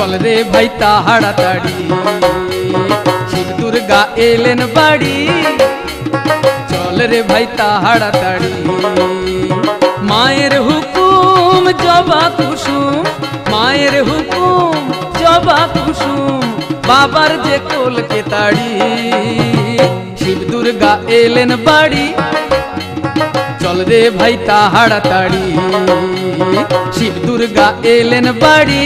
চল রে ভাই তাড়াতাড়ি, শিব দুর্গা এলেন বাড়ি। চল রে ভাই তাড়াতাড়ি, মায়ের হুকুম জবা কুসুম, মায়ের হুকুম জবা কুসুম, বাবার যে কোলকে তাড়ি। শিব দুর্গা এলেন বাড়ি, চল রে ভাই তাড়াতাড়ি, শিব দুর্গা এলেন বাড়ি।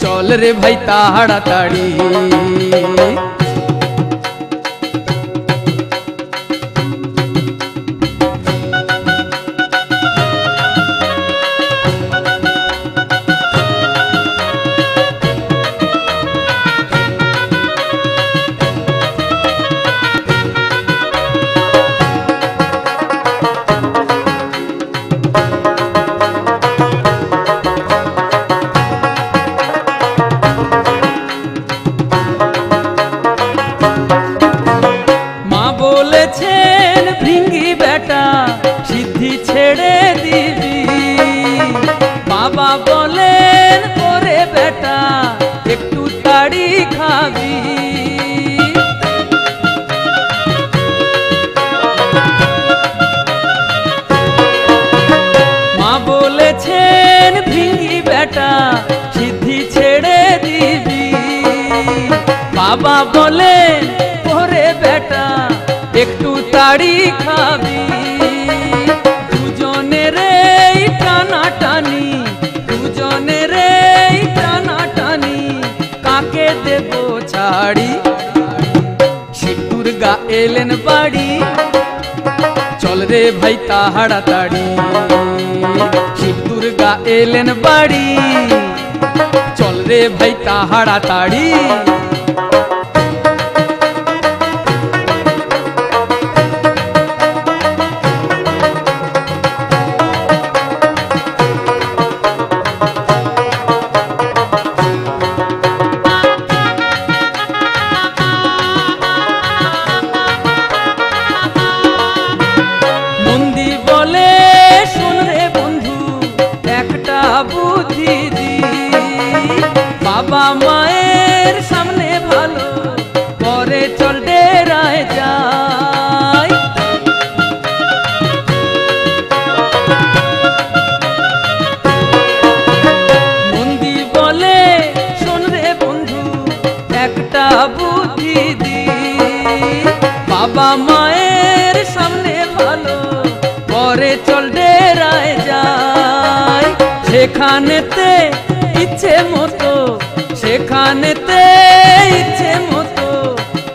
চল রে ভাই তাড়াতাড়ি। বলেছেন ভৃঙ্গি বেটা সিদ্ধি ছেড়ে দিবি, বাবা বলেন ওরে বেটা একটু তাড়ি খাবি। মা বলেছেন ভৃঙ্গি বেটা সিদ্ধি ছেড়ে দিবি, বাবা বলেন ওরে বেটা একটু তাড়ি খাবি। দুজনের এই টানাটানি, দুজনের এই টানাটানি, কাকে দেব ছাড়ি। শিব দুর্গা এলেন বাড়ি, চল রে ভাই তাড়াতাড়ি, শিব দুর্গা এলেন বাড়ি। চল রে ভাই তাড়াতাড়ি। বুদ্ধি দি, বাবা মায়ের সামনে ভালো পরে চল ডেরায় যাই। বন্দি বলে শোন রে বন্ধু একটা বুদ্ধি দি, বাবা মায়ের সামনে ভালো পরে চল ডেরায় যাই। সেখানেতে ইচ্ছে মতো, সেখানেতে ইচ্ছে মতো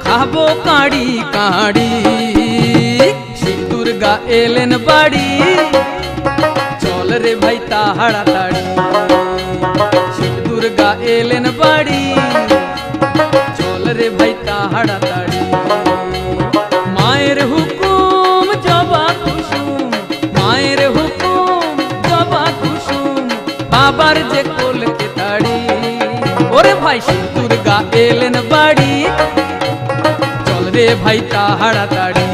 খাবো কাঁড়ি কাঁড়ি। শিব দুর্গা এলেন বাড়ি, চল রে ভাই তাড়াতাড়ি, শিব দুর্গা এলেন বাড়ি। চল রে ভাই তাড়াতাড়ি, মায়ের হুকুম জবা কুসুম, মায়ের হুকুম জবা কুসুম, বাবার যে কোলকে তাড়ি। ওরে ভাই শিব দুর্গা এলেন বাড়ি, চল রে ভাই তাড়াতাড়ি,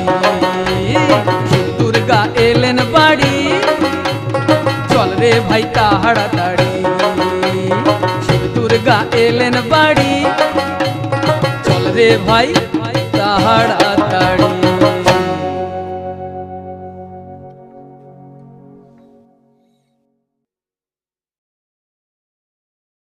শিব দুর্গা এলেন বাড়ি। চল রে ভাই তাড়াতাড়ি, শিব দুর্গা এলেন বাড়ি। চল রে ভাই তাড়াতাড়ি।